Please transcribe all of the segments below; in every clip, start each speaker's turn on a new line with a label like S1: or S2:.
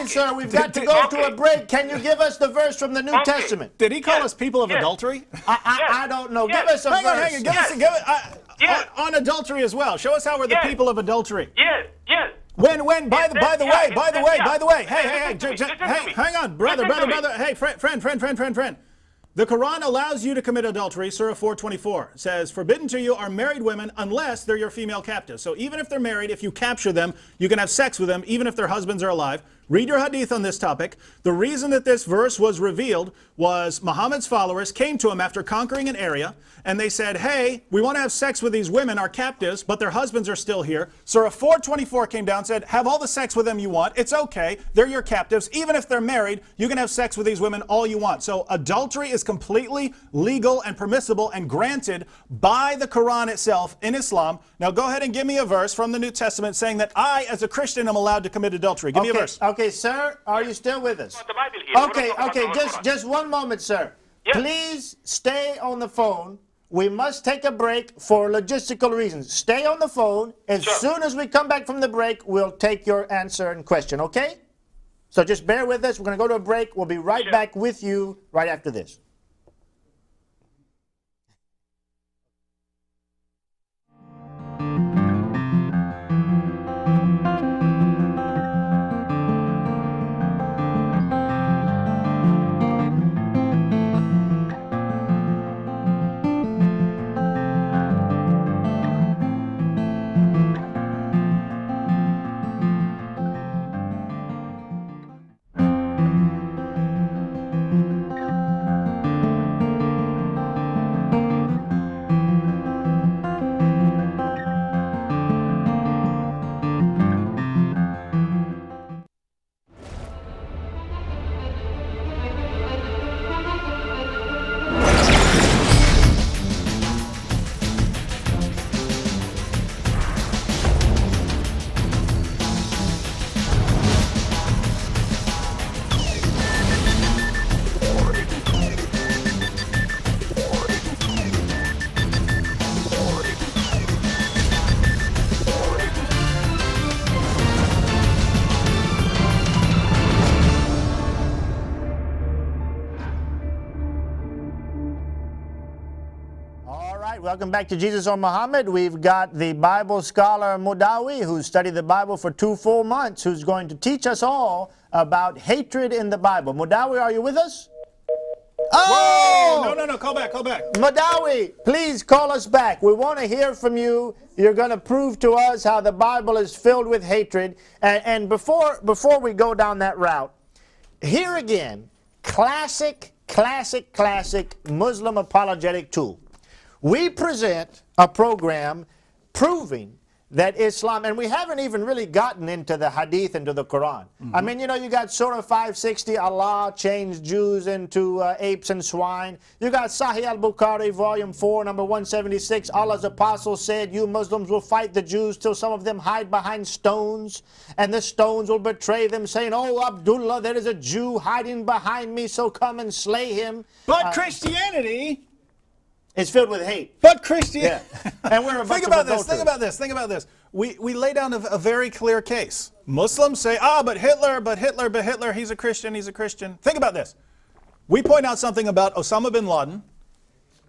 S1: sorry, sir. We've got to go to a break. Can you give us the verse from the New Testament?
S2: Did he call us people of adultery?
S1: I don't know. Give us a verse.
S2: Hang on. Give us on adultery as well. Show us how we're the people of adultery.
S3: Yes.
S2: When, by the way, hey, hang on, brother, hey, friend. The Quran allows you to commit adultery. Surah 4:24 says, forbidden to you are married women unless they're your female captives. So even if they're married, if you capture them, you can have sex with them, even if their husbands are alive. Read your hadith on this topic. The reason that this verse was revealed was Muhammad's followers came to him after conquering an area, and they said, hey, we want to have sex with these women, our captives, but their husbands are still here. Surah 4:24 came down and said, have all the sex with them you want. It's okay. They're your captives. Even if they're married, you can have sex with these women all you want. So adultery is completely legal and permissible and granted by the Quran itself in Islam. Now go ahead and give me a verse from the New Testament saying that I, as a Christian, am allowed to commit adultery. Give me a verse.
S1: Okay, sir, are you still with us? Okay, just one moment, sir.
S3: Yes.
S1: Please stay on the phone. We must take a break for logistical reasons. Stay on the phone. As soon as we come back from the break, we'll take your answer and question, okay? So just bear with us. We're going to go to a break. We'll be right back with you right after this. Welcome back to Jesus or Muhammad. We've got the Bible scholar Mudawi, who studied the Bible for 2 full months, who's going to teach us all about hatred in the Bible. Mudawi, are you with us?
S2: Oh! No, call back.
S1: Mudawi, please call us back. We want to hear from you. You're going to prove to us how the Bible is filled with hatred. And before we go down that route, here again, classic Muslim apologetic tool. We present a program proving that Islam, and we haven't even really gotten into the Hadith and to the Quran. I mean, you know, you got Surah 560, Allah changed Jews into apes and swine. You got Sahih al-Bukhari, volume 4, number 176. Allah's apostle said, you Muslims will fight the Jews till some of them hide behind stones, and the stones will betray them, saying, oh, Abdullah, there is a Jew hiding behind me, so come and slay him.
S2: But Christianity...
S1: it's filled with hate.
S2: But Christianity.
S1: Yeah. And we're a bunch
S2: Think about this. We lay down a very clear case. Muslims say, but Hitler, he's a Christian. Think about this. We point out something about Osama bin Laden.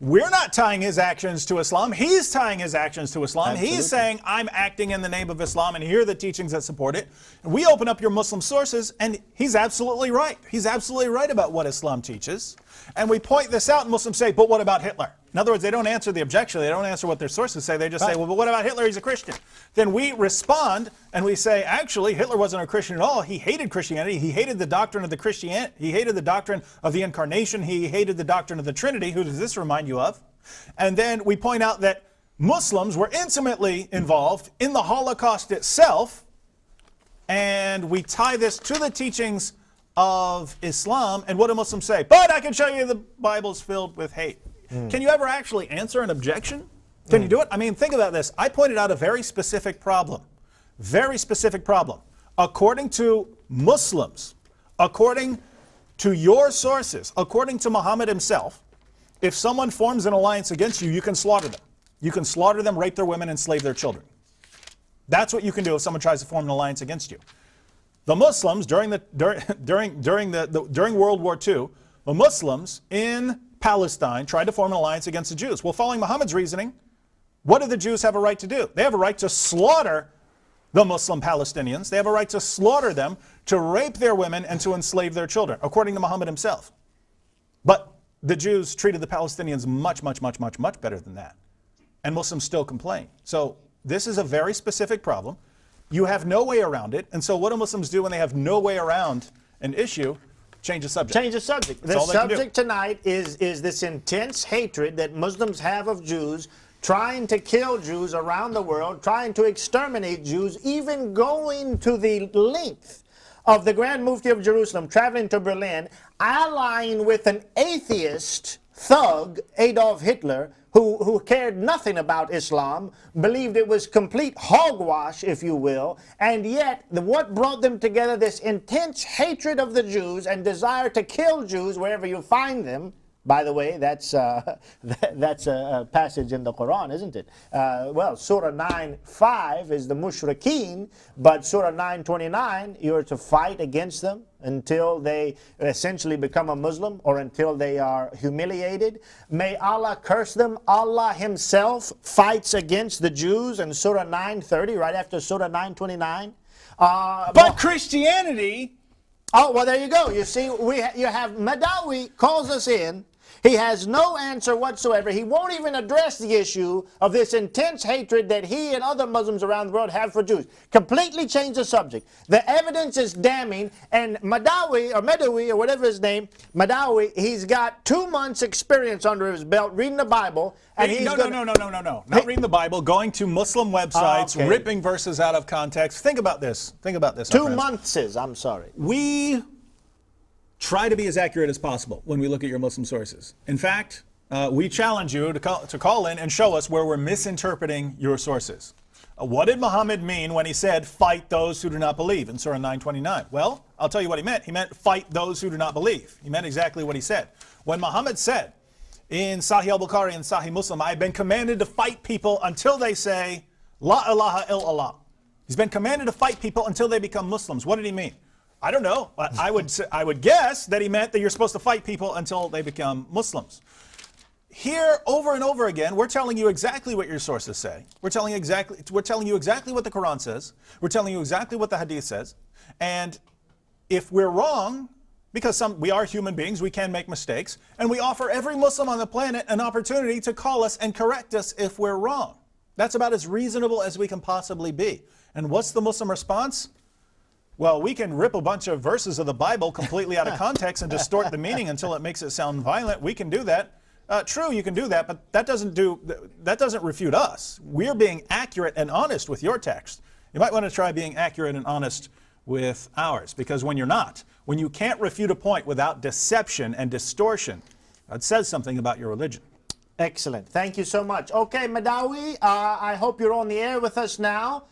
S2: We're not tying his actions to Islam. He's tying his actions to Islam. Absolutely. He's saying, I'm acting in the name of Islam, and here are the teachings that support it. And we open up your Muslim sources, and he's absolutely right. He's absolutely right about what Islam teaches. And we point this out, and Muslims say, but what about Hitler? In other words, they don't answer the objection. They don't answer what their sources say. They just say, well, but what about Hitler? He's a Christian. Then we respond, and we say, actually, Hitler wasn't a Christian at all. He hated Christianity. He hated the doctrine of the Christianity. He hated the doctrine of the Incarnation. He hated the doctrine of the Trinity. Who does this remind you of? And then we point out that Muslims were intimately involved in the Holocaust itself, and we tie this to the teachings of Islam. And what do Muslims say? But I can show you the Bible's filled with hate. Can you ever actually answer an objection? Can you do it? I mean, think about this. I pointed out a very specific problem. Very specific problem. According to Muslims, according to your sources, according to Muhammad himself, if someone forms an alliance against you, you can slaughter them. You can slaughter them, rape their women, and slave their children. That's what you can do if someone tries to form an alliance against you. The Muslims during World War II, the Muslims in Palestine tried to form an alliance against the Jews. Well, following Muhammad's reasoning, what do the Jews have a right to do? They have a right to slaughter the Muslim Palestinians. They have a right to slaughter them, to rape their women, and to enslave their children, according to Muhammad himself. But the Jews treated the Palestinians much, much, much, much, much better than that. And Muslims still complain. So this is a very specific problem. You have no way around it. And so what do Muslims do when they have no way around an issue? Change the subject.
S1: Change the subject. The subject tonight is this intense hatred that Muslims have of Jews, trying to kill Jews around the world, trying to exterminate Jews, even going to the length of the Grand Mufti of Jerusalem, traveling to Berlin, allying with an atheist thug, Adolf Hitler, who cared nothing about Islam, believed it was complete hogwash, if you will, and yet what brought them together, this intense hatred of the Jews and desire to kill Jews wherever you find them. By the way, that's a passage in the Quran, isn't it? Well, Surah 9:5 is the mushrikeen, but Surah 9:29, you're to fight against them until they essentially become a Muslim or until they are humiliated. May Allah curse them. Allah himself fights against the Jews in Surah 9:30, right after Surah 9:29.
S2: But Christianity...
S1: Oh, well, there you go. You see, you have Madawi calls us in. He has no answer whatsoever. He won't even address the issue of this intense hatred that he and other Muslims around the world have for Jews. Completely change the subject. The evidence is damning, and Madawi, or whatever his name, Madawi, he's got 2 months experience under his belt reading the Bible. And he's
S2: No. Not reading the Bible, going to Muslim websites, ripping verses out of context. Think about this. Think about this.
S1: 2 months is, I'm sorry.
S2: We try to be as accurate as possible when we look at your Muslim sources. In fact, we challenge you to call in and show us where we're misinterpreting your sources. What did Muhammad mean when he said, fight those who do not believe in Surah 9:29? Well, I'll tell you what he meant. He meant fight those who do not believe. He meant exactly what he said. When Muhammad said in Sahih al-Bukhari and Sahih Muslim, I've been commanded to fight people until they say, La ilaha illallah. He's been commanded to fight people until they become Muslims. What did he mean? I don't know. I would guess that he meant that you're supposed to fight people until they become Muslims. Here, over and over again, we're telling you exactly what your sources say. We're telling you exactly what the Quran says. We're telling you exactly what the Hadith says. And if we're wrong, because we are human beings, we can make mistakes, and we offer every Muslim on the planet an opportunity to call us and correct us if we're wrong. That's about as reasonable as we can possibly be. And what's the Muslim response? Well, we can rip a bunch of verses of the Bible completely out of context and distort the meaning until it makes it sound violent. We can do that. True, you can do that, but that doesn't refute us. We're being accurate and honest with your text. You might want to try being accurate and honest with ours, because when you're not, when you can't refute a point without deception and distortion, that says something about your religion.
S1: Excellent. Thank you so much. Okay, Madawi, I hope you're on the air with us now.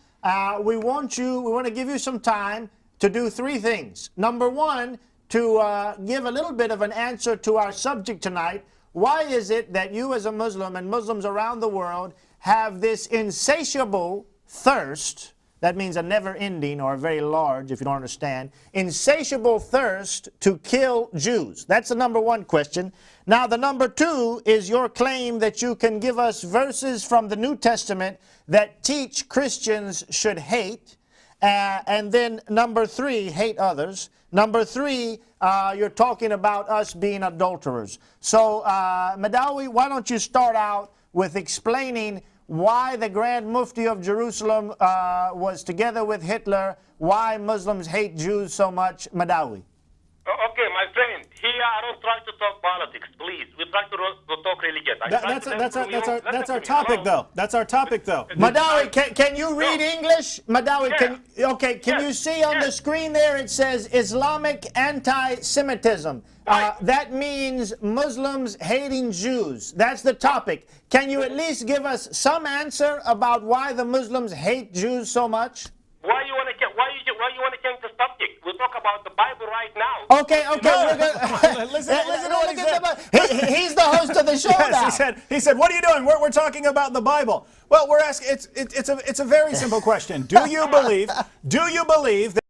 S1: We want to give you some time to do 3 things. Number 1, to give a little bit of an answer to our subject tonight. Why is it that you as a Muslim and Muslims around the world have this insatiable thirst, that means a never-ending or very large, if you don't understand, insatiable thirst to kill Jews? That's the number 1 question. Now, the number 2 is your claim that you can give us verses from the New Testament that teach Christians should hate. And then number 3, hate others. Number 3, you're talking about us being adulterers. So, Madawi, why don't you start out with explaining why the Grand Mufti of Jerusalem was together with Hitler, why Muslims hate Jews so much. Madawi.
S3: Okay, my friend, here I don't try to talk politics, please. We try to talk religion.
S2: That's our topic, though. That's our topic, though.
S1: Madawi, can you read English? Madawi, can you see on the screen there it says Islamic anti-Semitism? That means Muslims hating Jews. That's the topic. Can you at least give us some answer about why the Muslims hate Jews so much?
S3: Why you want to change the subject? We'll talk about the Bible right now.
S1: Okay. Listen to what he said. He's the host of the show now.
S2: He said, what are you doing? We're talking about the Bible. Well, we're asking. It's a very simple question. Do you believe that